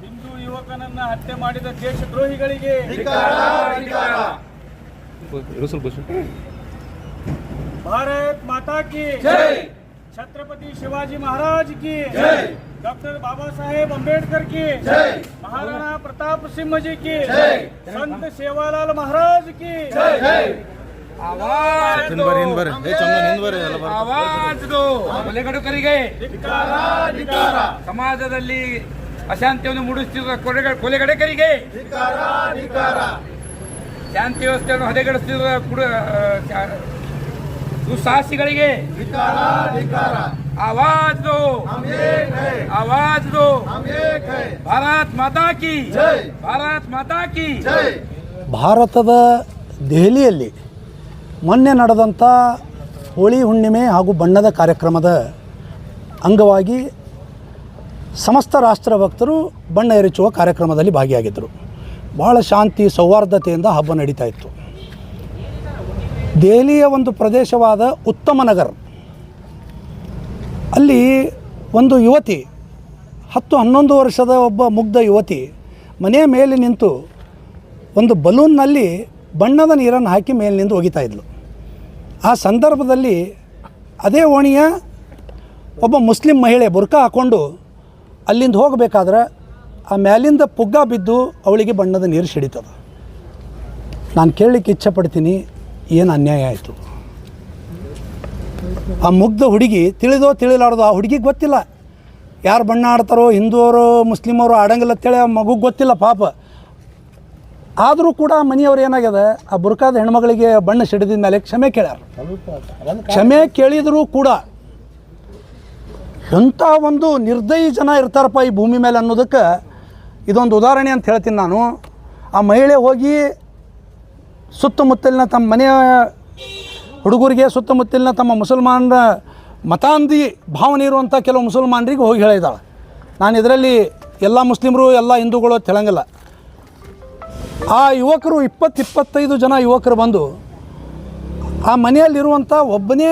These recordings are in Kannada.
ಹಿಂದೂ ಯುವಕನನ್ನ ಹತ್ಯೆ ಮಾಡಿದ ದೇಶದ್ರೋಹಿಗಳಿಗೆ ಭಾರತ್ ಮಾತಾ ಕಿ ಜೈ, छत्रपति शिवाजी महाराज की जय, डॉक्टर बाबा साहेब अम्बेडकर की जय, महाराणा प्रताप सिंह जी की जय, संत सेवालाल महाराज की जय। आवाज दो ಕೊಲೆಗಡುಕರಿಗೆ ಸಮಾಜದಲ್ಲಿ ಅಶಾಂತಿಯನ್ನು ಮೂಡಿಸುತ್ತಿರುವ ಕೊಲೆಗಡುಕರಿಗೆ ಶಾಂತಿ ವ್ಯವಸ್ಥೆಯನ್ನು ಹದಗೆಡಿಸುತ್ತಿರುವ दुस्साहसिಗಳಿಗೆ आवाज दो, आवाज दो, भारत माता की जय, भारत माता की जय। ಭಾರತದ ದೆಹಲಿಯಲ್ಲಿ ಮೊನ್ನೆ ನಡೆದಂಥ ಹೋಳಿ ಹುಣ್ಣಿಮೆ ಹಾಗೂ ಬಣ್ಣದ ಕಾರ್ಯಕ್ರಮದ ಅಂಗವಾಗಿ ಸಮಸ್ತ ರಾಷ್ಟ್ರ ಭಕ್ತರು ಬಣ್ಣ ಎರಚುವ ಕಾರ್ಯಕ್ರಮದಲ್ಲಿ ಭಾಗಿಯಾಗಿದ್ದರು. ಭಾಳ ಶಾಂತಿ ಸೌಹಾರ್ದತೆಯಿಂದ ಹಬ್ಬ ನಡೀತಾ ಇತ್ತು. ದೆಹಲಿಯ ಒಂದು ಪ್ರದೇಶವಾದ ಉತ್ತಮ ನಗರ್ ಅಲ್ಲಿ ಒಂದು ಯುವತಿ 10-11 ವರ್ಷದ ಒಬ್ಬ ಮುಗ್ಧ ಯುವತಿ ಮನೆಯ ಮೇಲೆ ನಿಂತು ಒಂದು ಬಲೂನ್ನಲ್ಲಿ ಬಣ್ಣದ ನೀರನ್ನು ಹಾಕಿ ಮೇಲಿನಿಂದ ಒಗಿತಾ ಇದ್ಲು. ಆ ಸಂದರ್ಭದಲ್ಲಿ ಅದೇ ಓಣಿಯ ಒಬ್ಬ ಮುಸ್ಲಿಂ ಮಹಿಳೆ ಬುರ್ಕಾ ಹಾಕ್ಕೊಂಡು ಅಲ್ಲಿಂದ ಹೋಗಬೇಕಾದ್ರೆ ಆ ಮ್ಯಾಲಿಂದ ಪುಗ್ಗ ಬಿದ್ದು ಅವಳಿಗೆ ಬಣ್ಣದ ನೀರು ಸಿಡಿತದೆ. ನಾನು ಕೇಳಲಿಕ್ಕೆ ಇಚ್ಛಪಡ್ತೀನಿ, ಏನು ಅನ್ಯಾಯ ಆಯಿತು? ಆ ಮುಗ್ಧ ಹುಡುಗಿ ತಿಳಿದೋ ತಿಳಿಲಾರ್ದೋ, ಆ ಹುಡುಗಿಗೆ ಗೊತ್ತಿಲ್ಲ ಯಾರು ಬಣ್ಣ ಆಡ್ತಾರೋ, ಹಿಂದೂವರು ಮುಸ್ಲಿಮವರು ಆಡಂಗಿಲ್ಲ ಅಂತೇಳಿ ಆ ಮಗುಗೆ ಗೊತ್ತಿಲ್ಲ ಪಾಪ. ಆದರೂ ಕೂಡ ಮನೆಯವ್ರು ಏನಾಗ್ಯದ, ಆ ಬುರ್ಕಾದ ಹೆಣ್ಮಗಳಿಗೆ ಬಣ್ಣ ಸಿಡಿದ ಮೇಲೆ ಕ್ಷಮೆ ಕೇಳ್ಯಾರ. ಕ್ಷಮೆ ಕೇಳಿದರೂ ಕೂಡ ಎಂಥ ಒಂದು ನಿರ್ದಯಿ ಜನ ಇರ್ತಾರಪ್ಪ ಈ ಭೂಮಿ ಮೇಲೆ ಅನ್ನೋದಕ್ಕೆ ಇದೊಂದು ಉದಾಹರಣೆ ಅಂತ ಹೇಳ್ತೀನಿ ನಾನು. ಆ ಮಹಿಳೆ ಹೋಗಿ ಸುತ್ತಮುತ್ತಲಿನ ತಮ್ಮ ಮನೆಯ ಹುಡುಗರಿಗೆ, ಸುತ್ತಮುತ್ತಲಿನ ತಮ್ಮ ಮುಸಲ್ಮಾನರ ಮತಾಂಧಿ ಭಾವನೆ ಇರುವಂಥ ಕೆಲವು ಮುಸಲ್ಮಾನರಿಗೆ ಹೋಗಿ ಹೇಳಿದ್ದಾಳೆ, ನಾನು ಇದರಲ್ಲಿ ಎಲ್ಲ ಮುಸ್ಲಿಮರು ಎಲ್ಲ ಹಿಂದೂಗಳು ಅಂತ ಹೇಳಂಗಿಲ್ಲ. ಆ ಯುವಕರು 20-25 ಜನ ಯುವಕರು ಬಂದು ಆ ಮನೆಯಲ್ಲಿರುವಂಥ ಒಬ್ಬನೇ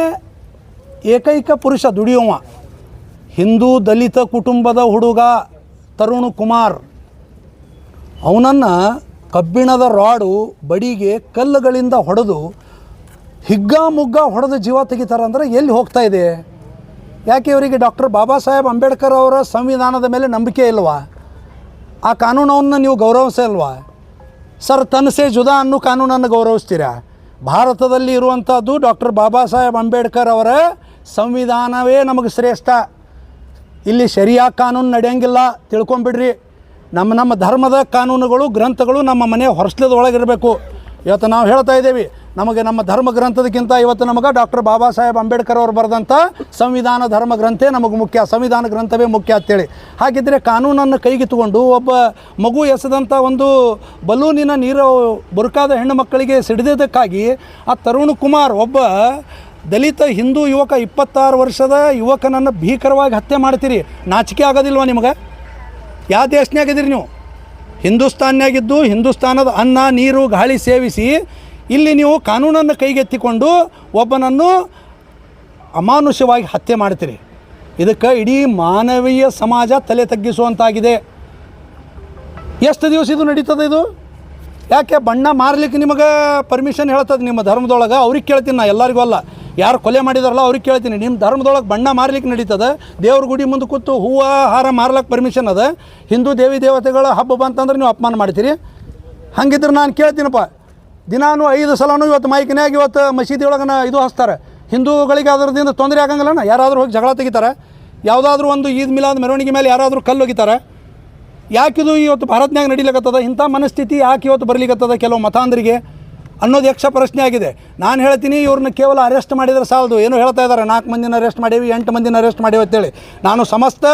ಏಕೈಕ ಪುರುಷ ದುಡಿಯುವ ಹಿಂದೂ ದಲಿತ ಕುಟುಂಬದ ಹುಡುಗ ತರುಣ್ ಕುಮಾರ್, ಅವನನ್ನು ಕಬ್ಬಿಣದ ರಾಡು ಬಡಿಗೆ ಕಲ್ಲುಗಳಿಂದ ಹೊಡೆದು ಹಿಗ್ಗಾಮುಗ್ಗ ಹೊಡೆದು ಜೀವ ತೆಗಿತಾರಂದ್ರೆ ಎಲ್ಲಿ ಹೋಗ್ತಾ ಇದೆ? ಯಾಕೆ ಇವರಿಗೆ ಡಾಕ್ಟರ್ ಬಾಬಾ ಸಾಹೇಬ್ ಅಂಬೇಡ್ಕರ್ ಅವರ ಸಂವಿಧಾನದ ಮೇಲೆ ನಂಬಿಕೆ ಇಲ್ವಾ? ಆ ಕಾನೂನನ್ನು ನೀವು ಗೌರವಿಸಲ್ವಾ? ಸರ್ ತನ್ಸೆ ಜುದಾ ಅನ್ನೋ ಕಾನೂನನ್ನು ಗೌರವಿಸ್ತೀರಾ? ಭಾರತದಲ್ಲಿ ಇರುವಂಥದ್ದು ಡಾಕ್ಟರ್ ಬಾಬಾ ಸಾಹೇಬ್ ಅಂಬೇಡ್ಕರ್ ಅವರ ಸಂವಿಧಾನವೇ ನಮಗೆ ಶ್ರೇಷ್ಠ. ಇಲ್ಲಿ ಶರಿಯಾ ಕಾನೂನು ನಡೆಯಂಗಿಲ್ಲ, ತಿಳ್ಕೊಂಬಿಡ್ರಿ. ನಮ್ಮ ಧರ್ಮದ ಕಾನೂನುಗಳು ಗ್ರಂಥಗಳು ನಮ್ಮ ಮನೆಯ ಹೊರಸ್ಲದ ಒಳಗಿರಬೇಕು. ಇವತ್ತು ನಾವು ಹೇಳ್ತಾ ಇದ್ದೇವೆ, ನಮಗೆ ನಮ್ಮ ಧರ್ಮ ಗ್ರಂಥದಕ್ಕಿಂತ ಇವತ್ತು ನಮಗೆ ಡಾಕ್ಟರ್ ಬಾಬಾ ಸಾಹೇಬ್ ಅಂಬೇಡ್ಕರ್ ಅವರು ಬರೆದಂಥ ಸಂವಿಧಾನ ಧರ್ಮ ಗ್ರಂಥೇ ನಮಗೆ ಮುಖ್ಯ, ಸಂವಿಧಾನ ಗ್ರಂಥವೇ ಮುಖ್ಯ ಅಂತೇಳಿ. ಹಾಗಿದ್ದರೆ ಕಾನೂನನ್ನು ಕೈಗೆತ್ತಿಕೊಂಡು ಒಬ್ಬ ಮಗು ಎಸೆದಂಥ ಒಂದು ಬಲೂನಿನ ನೀರು ಬುರ್ಕಾದ ಹೆಣ್ಣು ಮಕ್ಕಳಿಗೆ ಸಿಡಿದಿದ್ದಕ್ಕಾಗಿ ಆ ತರುಣ್ ಕುಮಾರ್ ಒಬ್ಬ ದಲಿತ ಹಿಂದೂ ಯುವಕ 26 ವರ್ಷದ ಯುವಕನನ್ನು ಭೀಕರವಾಗಿ ಹತ್ಯೆ ಮಾಡ್ತೀರಿ. ನಾಚಿಕೆ ಆಗೋದಿಲ್ವ ನಿಮಗೆ? ಯಾವ ದೇಶನಾಗಿದ್ದೀರಿ ನೀವು? ಹಿಂದೂಸ್ತಾನ್ಯಾಗಿದ್ದು ಹಿಂದೂಸ್ತಾನದ ಅನ್ನ ನೀರು ಗಾಳಿ ಸೇವಿಸಿ ಇಲ್ಲಿ ನೀವು ಕಾನೂನನ್ನು ಕೈಗೆತ್ತಿಕೊಂಡು ಒಬ್ಬನನ್ನು ಅಮಾನುಷವಾಗಿ ಹತ್ಯೆ ಮಾಡ್ತೀರಿ. ಇದಕ್ಕೆ ಇಡೀ ಮಾನವೀಯ ಸಮಾಜ ತಲೆ ತಗ್ಗಿಸುವಂತಾಗಿದೆ. ಎಷ್ಟು ದಿವಸ ಇದು ನಡೀತದೆ ಇದು? ಯಾಕೆ ಬಣ್ಣ ಮಾರಲಿಕ್ಕೆ ನಿಮಗೆ ಪರ್ಮಿಷನ್ ಹೇಳ್ತದೆ ನಿಮ್ಮ ಧರ್ಮದೊಳಗೆ? ಅವ್ರಿಗೆ ಕೇಳ್ತೀನಿ, ನಾ ಎಲ್ಲರಿಗೂ ಅಲ್ಲ, ಯಾರು ಕೊಲೆ ಮಾಡಿದಾರಲ್ಲ ಅವ್ರಿಗೆ ಕೇಳ್ತೀನಿ. ನಿಮ್ಮ ಧರ್ಮದೊಳಗೆ ಬಣ್ಣ ಮಾರಲಿಕ್ಕೆ ನಡೀತದೆ? ದೇವ್ರ ಗುಡಿ ಮುಂದೆ ಕೂತು ಹೂವು ಹಾರ ಮಾರ್ಲಿಕ್ಕೆ ಪರ್ಮಿಷನ್ ಅದ? ಹಿಂದೂ ದೇವಿ ದೇವತೆಗಳ ಹಬ್ಬ ಬಂತಂದ್ರೆ ನೀವು ಅಪಮಾನ ಮಾಡ್ತೀರಿ? ಹಂಗಿದ್ರೆ ನಾನು ಕೇಳ್ತೀನಪ್ಪ, ದಿನಾನು 5 ಸಲನೂ ಇವತ್ತು ಮೈಕ್ನ್ಯಾಗ ಇವತ್ತು ಮಸೀದಿ ಒಳಗನ ಇದು ಹಚ್ತಾರೆ. ಹಿಂದೂಗಳಿಗೆ ಅದರದಿಂದ ತೊಂದರೆ ಆಗಂಗಿಲ್ಲಣ್ಣ? ಯಾರಾದರೂ ಹೋಗಿ ಜಗಳ ತೆಗಿತಾರೆ? ಯಾವುದಾದ್ರೂ ಒಂದು ಈದ್ ಮಿಲಾದ್ ಮೆರವಣಿಗೆ ಮೇಲೆ ಯಾರಾದರೂ ಕಲ್ಲು ಒಗಿತಾರೆ? ಯಾಕಿದು ಇವತ್ತು ಭಾರತನಾಗ ನಡೀಲಿಕ್ಕತ್ತದ? ಇಂಥ ಮನಸ್ಥಿತಿ ಯಾಕೆ ಇವತ್ತು ಬರಲಿಕ್ಕತ್ತದ ಕೆಲವು ಮತಾಂಧರಿಗೆ ಅನ್ನೋದು ಯಕ್ಷ ಪ್ರಶ್ನೆ ಆಗಿದೆ. ನಾನು ಹೇಳ್ತೀನಿ, ಇವ್ರನ್ನ ಕೇವಲ ಅರೆಸ್ಟ್ ಮಾಡಿದರೆ ಸಾಲದು. ಏನೋ ಹೇಳ್ತಾ ಇದ್ದಾರೆ, 4 ಮಂದಿನ ಅರೆಸ್ಟ್ ಮಾಡೀವಿ, 8 ಮಂದಿನ ಅರೆಸ್ಟ್ ಮಾಡೀವಿ ಅಂತೇಳಿ. ನಾನು ಸಮಸ್ತ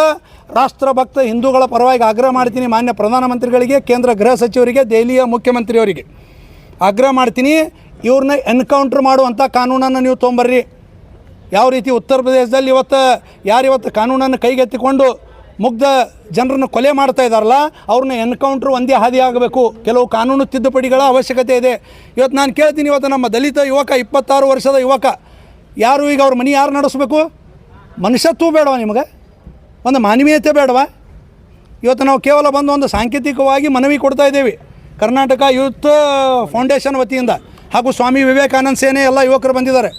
ರಾಷ್ಟ್ರಭಕ್ತ ಹಿಂದೂಗಳ ಪರವಾಗಿ ಆಗ್ರಹ ಮಾಡ್ತೀನಿ, ಮಾನ್ಯ ಪ್ರಧಾನಮಂತ್ರಿಗಳಿಗೆ, ಕೇಂದ್ರ ಗೃಹ ಸಚಿವರಿಗೆ, ದೆಹಲಿಯ ಮುಖ್ಯಮಂತ್ರಿಯವರಿಗೆ ಆಗ್ರಹ ಮಾಡ್ತೀನಿ, ಇವ್ರನ್ನ ಎನ್ಕೌಂಟ್ರ್ ಮಾಡುವಂಥ ಕಾನೂನನ್ನು ನೀವು ತೊಗೊಂಬರ್ರಿ. ಯಾವ ರೀತಿ ಉತ್ತರ ಪ್ರದೇಶದಲ್ಲಿ ಇವತ್ತು ಕಾನೂನನ್ನು ಕೈಗೆತ್ತಿಕೊಂಡು ಮುಗ್ಧ ಜನರನ್ನು ಕೊಲೆ ಮಾಡ್ತಾ ಇದ್ದಾರಲ್ಲ, ಅವ್ರನ್ನ ಎನ್ಕೌಂಟ್ರ್ ಒಂದೇ ಹಾದಿ ಆಗಬೇಕು. ಕೆಲವು ಕಾನೂನು ತಿದ್ದುಪಡಿಗಳ ಅವಶ್ಯಕತೆ ಇದೆ. ಇವತ್ತು ನಾನು ಕೇಳ್ತೀನಿ, ಇವತ್ತು ನಮ್ಮ ದಲಿತ ಯುವಕ 26 ವರ್ಷದ ಯುವಕ ಯಾರು ಈಗ ಅವ್ರ ಮನೆ ಯಾರು ನಡೆಸಬೇಕು? ಮನುಷ್ಯತ್ವ ಬೇಡವಾ ನಿಮಗೆ? ಒಂದು ಮಾನವೀಯತೆ ಬೇಡವಾ? ಇವತ್ತು ನಾವು ಕೇವಲ ಬಂದು ಒಂದು ಸಾಂಕೇತಿಕವಾಗಿ ಮನವಿ ಕೊಡ್ತಾ ಇದ್ದೇವೆ ಕರ್ನಾಟಕ ಯೂತ್ ಫೌಂಡೇಶನ್ ವತಿಯಿಂದ ಹಾಗೂ ಸ್ವಾಮಿ ವಿವೇಕಾನಂದ ಸೇನೆ ಎಲ್ಲ ಯುವಕರು ಬಂದಿದ್ದಾರೆ.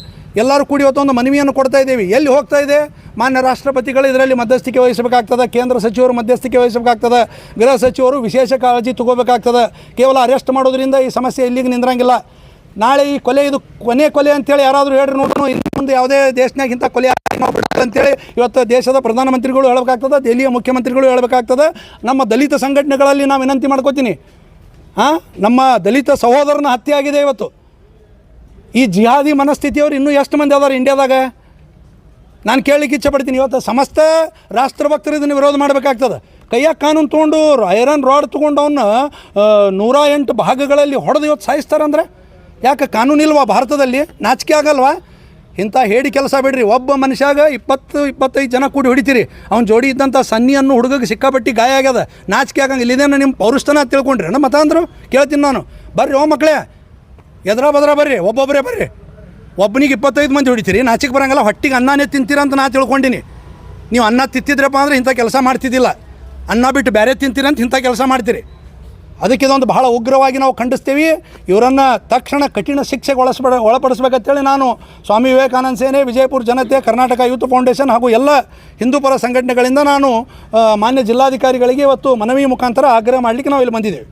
ಎಲ್ಲರೂ ಕೂಡಿ ಇವತ್ತು ಒಂದು ಮನವಿಯನ್ನು ಕೊಡ್ತಾ ಇದ್ದೀವಿ. ಎಲ್ಲಿ ಹೋಗ್ತಾ ಇದೆ? ಮಾನ್ಯ ರಾಷ್ಟ್ರಪತಿಗಳು ಇದರಲ್ಲಿ ಮಧ್ಯಸ್ಥಿಕೆ ವಹಿಸಬೇಕಾಗ್ತದೆ, ಕೇಂದ್ರ ಸಚಿವರು ಮಧ್ಯಸ್ಥಿಕೆ ವಹಿಸಬೇಕಾಗ್ತದೆ, ಗೃಹ ಸಚಿವರು ವಿಶೇಷ ಕಾಳಜಿ ತಗೋಬೇಕಾಗ್ತದೆ. ಕೇವಲ ಅರೆಸ್ಟ್ ಮಾಡೋದ್ರಿಂದ ಈ ಸಮಸ್ಯೆ ಇಲ್ಲಿಗೆ ನಿಂದ್ರಂಗಿಲ್ಲ. ನಾಳೆ ಈ ಕೊಲೆ ಇದು ಕೊಲೆ ಅಂತೇಳಿ ಯಾರಾದರೂ ಹೇಳ್ರಿ ನೋಡೋಣ, ಇನ್ನು ಮುಂದೆ ಯಾವುದೇ ದೇಶನಾಗ ಇಂಥ ಕೊಲೆ ನಾವು ಬಿಡೋದು ಅಂತೇಳಿ ಇವತ್ತು ದೇಶದ ಪ್ರಧಾನಮಂತ್ರಿಗಳು ಹೇಳಬೇಕಾಗ್ತದೆ, ದೆಹಲಿಯ ಮುಖ್ಯಮಂತ್ರಿಗಳು ಹೇಳಬೇಕಾಗ್ತದೆ. ನಮ್ಮ ದಲಿತ ಸಂಘಟನೆಗಳಲ್ಲಿ ನಾವು ವಿನಂತಿ ಮಾಡ್ಕೋತೀನಿ, ನಮ್ಮ ದಲಿತ ಸಹೋದರನ ಹತ್ಯೆ ಆಗಿದೆ ಇವತ್ತು. ಈ ಜಿಹಾದಿ ಮನಸ್ಥಿತಿಯವರು ಇನ್ನೂ ಎಷ್ಟು ಮಂದಿ ಅದಾರೆ ಇಂಡಿಯಾದಾಗ? ನಾನು ಕೇಳಲಿಕ್ಕೆ ಇಚ್ಛೆಪಡ್ತೀನಿ. ಇವತ್ತು ಸಮಸ್ತ ರಾಷ್ಟ್ರಭಕ್ತರು ಇದನ್ನು ವಿರೋಧ ಮಾಡಬೇಕಾಗ್ತದೆ. ಕೈಯಾಗ ಕಾನೂನು ತೊಗೊಂಡು ಐರನ್ ರಾಡ್ ತೊಗೊಂಡು ಅವನ್ನ 108 ಭಾಗಗಳಲ್ಲಿ ಹೊಡೆದು ಇವತ್ತು ಸಾಯಿಸ್ತಾರಂದ್ರೆ ಯಾಕೆ? ಕಾನೂನು ಇಲ್ವಾ ಭಾರತದಲ್ಲಿ? ನಾಚಿಕೆ ಆಗಲ್ವಾ? ಇಂಥ ಹೇಳಿ ಕೆಲಸ ಬಿಡ್ರಿ. ಒಬ್ಬ ಮನುಷ್ಯಾಗ 20-25 ಜನ ಕೂಡಿ ಹೊಡಿತೀರಿ. ಅವ್ನು ಜೋಡಿ ಇದ್ದಂಥ ಸನ್ನಿಯನ್ನು ಹುಡುಗಗೆ ಸಿಕ್ಕಾಪಟ್ಟಿ ಗಾಯ ಆಗ್ಯದ. ನಾಚಿಕೆ ಆಗಂಗಿಲ್ಲ. ಇದೇನು ನಿಮ್ಮ ಪೌರುಷ್ಟನ ತಿಳ್ಕೊಂಡ್ರಿ ನಮ್ಮ ಮತ ಅಂದರು? ಕೇಳ್ತೀನಿ ನಾನು. ಬರ್ರಿ ಓ ಮಕ್ಕಳೇ, ಎದ್ರ ಬರ್ರಿ, ಒಬ್ಬೊಬ್ಬರೇ ಬರ್ರಿ. ಒಬ್ಬನಿಗೆ 25 ಮಂದಿ ಹೊಡಿತೀರಿ, ನಾಚಿಕೆ ಬರಂಗಿಲ್ಲ. ಹೊಟ್ಟಿಗೆ ಅನ್ನನೇ ತಿಂತೀರ ಅಂತ ನಾ ತಿಳ್ಕೊಂಡಿನಿ. ನೀವು ಅನ್ನ ತಿಂತಿದ್ರಪ್ಪ ಅಂದರೆ ಇಂಥ ಕೆಲಸ ಮಾಡ್ತಿದ್ದಿಲ್ಲ. ಅನ್ನ ಬಿಟ್ಟು ಬೇರೆ ತಿಂತೀರಂತ ಇಂಥ ಕೆಲಸ ಮಾಡ್ತೀರಿ. ಅದಕ್ಕೆ ಇದೊಂದು ಬಹಳ ಉಗ್ರವಾಗಿ ನಾವು ಖಂಡಿಸ್ತೀವಿ. ಇವರನ್ನು ತಕ್ಷಣ ಕಠಿಣ ಶಿಕ್ಷೆಗೆ ಒಳಪಡಿಸ್ಬೇಕಂತೇಳಿ ನಾನು ಸ್ವಾಮಿ ವಿವೇಕಾನಂದ ಸೇನೆ, ವಿಜಯಪುರ ಜನತೆ, ಕರ್ನಾಟಕ ಯೂತ್ ಫೌಂಡೇಶನ್ ಹಾಗೂ ಎಲ್ಲ ಹಿಂದೂಪರ ಸಂಘಟನೆಗಳಿಂದ ನಾನು ಮಾನ್ಯ ಜಿಲ್ಲಾಧಿಕಾರಿಗಳಿಗೆ ಇವತ್ತು ಮನವಿ ಮುಖಾಂತರ ಆಗ್ರಹ ಮಾಡಲಿಕ್ಕೆ ನಾವು ಇಲ್ಲಿ ಬಂದಿದ್ದೇವೆ.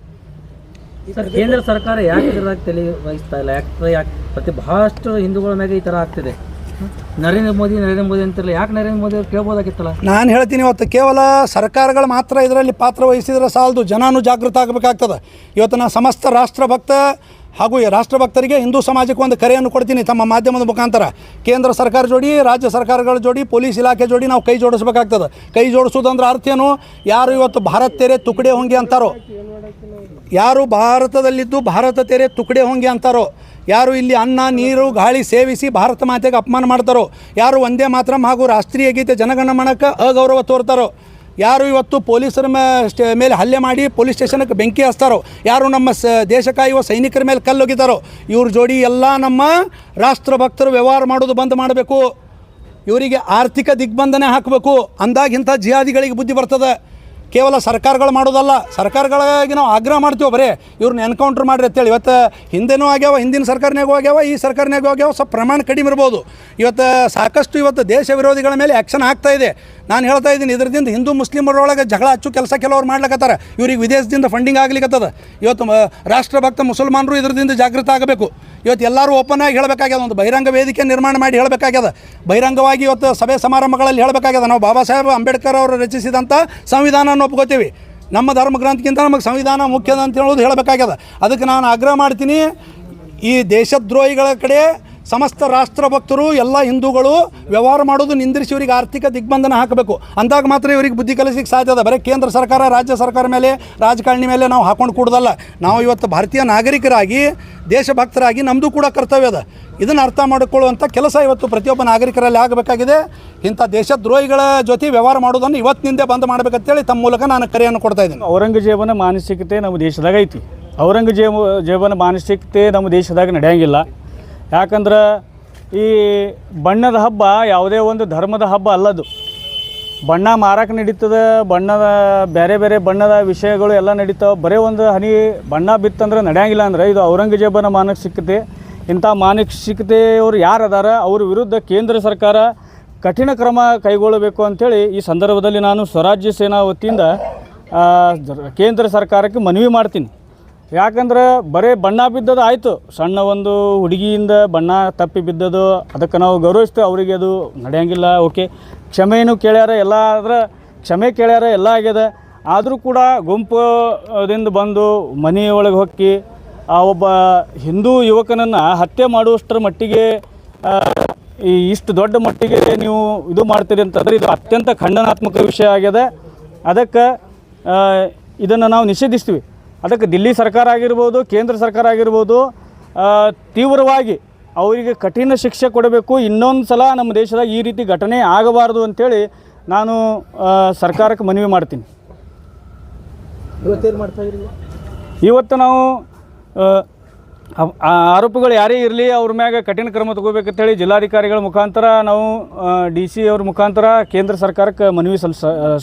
ಸರ್, ಕೇಂದ್ರ ಸರ್ಕಾರ ಯಾಕೆ ಇದರಾಗಿ ತಲೆ ವಹಿಸ್ತಾ ಇಲ್ಲ? ಯಾಕೆ ಬಹಳಷ್ಟು ಹಿಂದೂಗಳ ಮೇಲೆ ಈ ಥರ ಆಗ್ತಿದೆ? ನರೇಂದ್ರ ಮೋದಿ ಅಂತಿರಲ್ಲ, ಯಾಕೆ ನರೇಂದ್ರ ಮೋದಿ ಅವ್ರು ಕೇಳ್ಬೋದಾಗಿತ್ತಲ್ಲ? ನಾನು ಹೇಳ್ತೀನಿ, ಇವತ್ತು ಕೇವಲ ಸರ್ಕಾರಗಳು ಮಾತ್ರ ಇದರಲ್ಲಿ ಪಾತ್ರ ವಹಿಸಿದರೆ ಸಾಲದು, ಜನನೂ ಜಾಗೃತ ಆಗಬೇಕಾಗ್ತದೆ. ಇವತ್ತು ನಾನು ಸಮಸ್ತ ರಾಷ್ಟ್ರಭಕ್ತ ಹಾಗೂ ರಾಷ್ಟ್ರಭಕ್ತರಿಗೆ ಹಿಂದೂ ಸಮಾಜಕ್ಕೆ ಒಂದು ಕರೆಯನ್ನು ಕೊಡ್ತೀನಿ ತಮ್ಮ ಮಾಧ್ಯಮದ ಮುಖಾಂತರ. ಕೇಂದ್ರ ಸರ್ಕಾರ ಜೋಡಿ, ರಾಜ್ಯ ಸರ್ಕಾರಗಳ ಜೋಡಿ, ಪೊಲೀಸ್ ಇಲಾಖೆ ಜೋಡಿ ನಾವು ಕೈ ಜೋಡಿಸ್ಬೇಕಾಗ್ತದೆ. ಕೈ ಜೋಡಿಸೋದಂದ್ರೆ ಅರ್ಥ ಏನು? ಯಾರು ಇವತ್ತು ಭಾರತ್ ತೆರೆ ತುಕಡೆ ಹೊಂಗೆ ಅಂತಾರೋ, ಯಾರು ಭಾರತದಲ್ಲಿದ್ದು ಭಾರತ ತೆರೆ ತುಕಡೆ ಹೊಂಗೆ ಅಂತಾರೋ, ಯಾರು ಇಲ್ಲಿ ಅನ್ನ ನೀರು ಗಾಳಿ ಸೇವಿಸಿ ಭಾರತ ಮಾತೆಗೆ ಅಪಮಾನ ಮಾಡ್ತಾರೋ, ಯಾರು ಒಂದೇ ಮಾತರಂ ಹಾಗೂ ರಾಷ್ಟ್ರೀಯ ಗೀತೆ ಜನಗಣಮನಕ್ಕೆ ಅಗೌರವ ತೋರ್ತಾರೋ, ಯಾರು ಇವತ್ತು ಪೊಲೀಸರ ಮೇಲೆ ಹಲ್ಲೆ ಮಾಡಿ ಪೊಲೀಸ್ ಸ್ಟೇಷನ್ಗೆ ಬೆಂಕಿ ಹಚ್ತಾರೋ, ಯಾರು ನಮ್ಮ ದೇಶ ಕಾಯುವ ಸೈನಿಕರ ಮೇಲೆ ಕಲ್ಲೊಗಿತಾರೋ, ಇವ್ರ ಜೋಡಿ ಎಲ್ಲ ನಮ್ಮ ರಾಷ್ಟ್ರಭಕ್ತರು ವ್ಯವಹಾರ ಮಾಡೋದು ಬಂದ್ ಮಾಡಬೇಕು. ಇವರಿಗೆ ಆರ್ಥಿಕ ದಿಗ್ಬಂಧನೆ ಹಾಕಬೇಕು. ಅಂದಾಗ ಇಂಥ ಜಿಹಾದಿಗಳಿಗೆ ಬುದ್ಧಿ ಬರ್ತದೆ. ಕೇವಲ ಸರ್ಕಾರಗಳು ಮಾಡೋದಲ್ಲ, ಸರ್ಕಾರಗಳಿಗೆ ನಾವು ಆಗ್ರಹ ಮಾಡ್ತೀವಿ ಬರೀ ಇವ್ರನ್ನ ಎನ್ಕೌಂಟ್ರ್ ಮಾಡಿರಿ ಅಂತೇಳಿ. ಇವತ್ತು ಹಿಂದೆನೂ ಆಗ್ಯಾವ, ಹಿಂದಿನ ಸರ್ಕಾರನಾಗೂ ಆಗ್ಯಾವ, ಈ ಸರ್ಕಾರನಾಗೂ ಆಗ್ಯಾವ. ಸ್ವಲ್ಪ ಪ್ರಮಾಣ ಕಡಿಮೆ ಇರ್ಬೋದು. ಇವತ್ತು ಸಾಕಷ್ಟು ಇವತ್ತು ದೇಶ ವಿರೋಧಿಗಳ ಮೇಲೆ ಆ್ಯಕ್ಷನ್ ಆಗ್ತಾ ಇದೆ. ನಾನು ಹೇಳ್ತಾ ಇದ್ದೀನಿ, ಇದರಿಂದ ಹಿಂದೂ ಮುಸ್ಲಿಮರೊಳಗೆ ಜಗಳ ಹಚ್ಚು ಕೆಲಸ ಕೆಲವ್ರು ಮಾಡ್ಲಿಕ್ಕತ್ತಾರ. ಇವ್ರಿಗೆ ವಿದೇಶದಿಂದ ಫಂಡಿಂಗ್ ಆಗ್ಲಿಕ್ಕತ್ತದ. ಇವತ್ತು ರಾಷ್ಟ್ರಭಕ್ತ ಮುಸಲ್ಮಾನರು ಇದರಿಂದ ಜಾಗೃತ ಆಗಬೇಕು. ಇವತ್ತು ಎಲ್ಲರೂ ಓಪನ್ ಆಗಿ ಹೇಳಬೇಕಾಗ್ಯದ. ಒಂದು ಬಹಿರಂಗ ವೇದಿಕೆ ನಿರ್ಮಾಣ ಮಾಡಿ ಹೇಳಬೇಕಾಗ್ಯದ. ಬಹಿರಂಗವಾಗಿ ಇವತ್ತು ಸಭೆ ಸಮಾರಂಭಗಳಲ್ಲಿ ಹೇಳಬೇಕಾಗ್ಯದ. ನಾವು ಬಾಬಾ ಸಾಹೇಬ್ ಅಂಬೇಡ್ಕರ್ ಅವರು ರಚಿಸಿದಂಥ ಸಂವಿಧಾನವನ್ನು ಒಪ್ಕೋತೀವಿ. ನಮ್ಮ ಧರ್ಮ ಗ್ರಂಥಕ್ಕಿಂತ ನಮಗೆ ಸಂವಿಧಾನ ಮುಖ್ಯದ ಅಂತ ಹೇಳೋದು ಹೇಳಬೇಕಾಗ್ಯದ. ಅದಕ್ಕೆ ನಾನು ಆಗ್ರಹ ಮಾಡ್ತೀನಿ, ಈ ದೇಶದ್ರೋಹಿಗಳ ಕಡೆ ಸಮಸ್ತ ರಾಷ್ಟ್ರಭಕ್ತರು ಎಲ್ಲ ಹಿಂದೂಗಳು ವ್ಯವಹಾರ ಮಾಡೋದು ನಿಂದಿರಿಸಿ ಇವರಿಗೆ ಆರ್ಥಿಕ ದಿಗ್ಬಂಧನ ಹಾಕಬೇಕು. ಅಂದಾಗ ಮಾತ್ರ ಇವರಿಗೆ ಬುದ್ಧಿ ಕಲಿಸಲಿಕ್ಕೆ ಸಾಧ್ಯ ಅದ. ಬರೀ ಕೇಂದ್ರ ಸರ್ಕಾರ, ರಾಜ್ಯ ಸರ್ಕಾರ ಮೇಲೆ, ರಾಜಕಾರಣಿ ಮೇಲೆ ನಾವು ಹಾಕೊಂಡು ಕೂಡೋದಲ್ಲ. ನಾವು ಇವತ್ತು ಭಾರತೀಯ ನಾಗರಿಕರಾಗಿ, ದೇಶಭಕ್ತರಾಗಿ ನಮ್ಮದು ಕೂಡ ಕರ್ತವ್ಯ ಅದ. ಇದನ್ನು ಅರ್ಥ ಮಾಡಿಕೊಳ್ಳುವಂಥ ಕೆಲಸ ಇವತ್ತು ಪ್ರತಿಯೊಬ್ಬ ನಾಗರಿಕರಲ್ಲಿ ಆಗಬೇಕಾಗಿದೆ. ಇಂಥ ದೇಶದ್ರೋಹಿಗಳ ಜೊತೆ ವ್ಯವಹಾರ ಮಾಡೋದನ್ನು ಇವತ್ತಿನಿಂದ ಬಂದ್ ಮಾಡಬೇಕಂತೇಳಿ ತಮ್ಮ ಮೂಲಕ ನಾನು ಕರೆಯನ್ನು ಕೊಡ್ತಾ ಇದ್ದೀನಿ. ಔರಂಗಜೇಬನ ಮಾನಸಿಕತೆ ನಮ್ಮ ದೇಶದಾಗ ಐತಿ. ಔರಂಗಜೇಬನ ಮಾನಸಿಕತೆ ನಮ್ಮ ದೇಶದಾಗ ನಡೆಯಂಗಿಲ್ಲ. ಯಾಕಂದ್ರೆ ಈ ಬಣ್ಣದ ಹಬ್ಬ ಯಾವುದೇ ಒಂದು ಧರ್ಮದ ಹಬ್ಬ ಅಲ್ಲದು. ಬಣ್ಣ ಮಾರಕ್ಕೆ ನಡೀತದೆ, ಬಣ್ಣದ ಬೇರೆ ಬೇರೆ ಬಣ್ಣದ ವಿಷಯಗಳು ಎಲ್ಲ ನಡೀತಾವೆ. ಬರೀ ಒಂದು ಹನಿ ಬಣ್ಣ ಬಿತ್ತಂದ್ರೆ ನಡೆಯಂಗಿಲ್ಲ. ಅಂದರೆ ಇದು ಔರಂಗಜೇಬನ ಮಾನಸಿಕತೆ. ಇಂಥ ಮಾನಸಿಕತೆಯವರು ಯಾರು ಅದಾರ ಅವ್ರ ವಿರುದ್ಧ ಕೇಂದ್ರ ಸರ್ಕಾರ ಕಠಿಣ ಕ್ರಮ ಕೈಗೊಳ್ಳಬೇಕು ಅಂಥೇಳಿ ಈ ಸಂದರ್ಭದಲ್ಲಿ ನಾನು ಸ್ವರಾಜ್ಯ ಸೇನಾ ವತಿಯಿಂದ ಕೇಂದ್ರ ಸರ್ಕಾರಕ್ಕೆ ಮನವಿ ಮಾಡ್ತೀನಿ. ಯಾಕಂದ್ರೆ ಬರೀ ಬಣ್ಣ ಬಿದ್ದದು ಆಯಿತು, ಸಣ್ಣ ಒಂದು ಹುಡುಗಿಯಿಂದ ಬಣ್ಣ ತಪ್ಪಿ ಬಿದ್ದದು, ಅದಕ್ಕೆ ನಾವು ಗೌರವಿಸ್ತೇವೆ. ಅವರಿಗೆ ಅದು ನಡೆಯಂಗಿಲ್ಲ. ಓಕೆ, ಕ್ಷಮೆಯನ್ನು ಕೇಳ್ಯಾರ, ಎಲ್ಲ ಆದ್ರೆ ಕ್ಷಮೆ ಕೇಳ್ಯಾರ, ಎಲ್ಲ ಆಗ್ಯದ. ಆದರೂ ಕೂಡ ಗುಂಪುದಿಂದ ಬಂದು ಮನೆಯೊಳಗೆ ಹೊಕ್ಕಿ ಒಬ್ಬ ಹಿಂದೂ ಯುವಕನನ್ನು ಹತ್ಯೆ ಮಾಡುವಷ್ಟರ ಮಟ್ಟಿಗೆ ಇಷ್ಟು ದೊಡ್ಡ ಮಟ್ಟಿಗೆ ನೀವು ಇದು ಮಾಡ್ತೀರಿ ಅಂತಂದರೆ ಇದು ಅತ್ಯಂತ ಖಂಡನಾತ್ಮಕ ವಿಷಯ ಆಗ್ಯದ. ಅದಕ್ಕೆ ಇದನ್ನು ನಾವು ನಿಷೇಧಿಸ್ತೀವಿ. ಅದಕ್ಕೆ ದಿಲ್ಲಿ ಸರ್ಕಾರ ಆಗಿರ್ಬೋದು, ಕೇಂದ್ರ ಸರ್ಕಾರ ಆಗಿರ್ಬೋದು, ತೀವ್ರವಾಗಿ ಅವರಿಗೆ ಕಠಿಣ ಶಿಕ್ಷೆ ಕೊಡಬೇಕು. ಇನ್ನೊಂದು ಸಲ ನಮ್ಮ ದೇಶದಾಗ ಈ ರೀತಿ ಘಟನೆ ಆಗಬಾರ್ದು ಅಂಥೇಳಿ ನಾನು ಸರ್ಕಾರಕ್ಕೆ ಮನವಿ ಮಾಡ್ತೀನಿ. ಇವತ್ತು ನಾವು ಆ ಆರೋಪಿಗಳು ಯಾರೇ ಇರಲಿ ಅವ್ರ ಮ್ಯಾಗ ಕಠಿಣ ಕ್ರಮ ತಗೋಬೇಕಂತೇಳಿ ಜಿಲ್ಲಾಧಿಕಾರಿಗಳ ಮುಖಾಂತರ ನಾವು DC ಅವ್ರ ಮುಖಾಂತರ ಕೇಂದ್ರ ಸರ್ಕಾರಕ್ಕೆ ಮನವಿ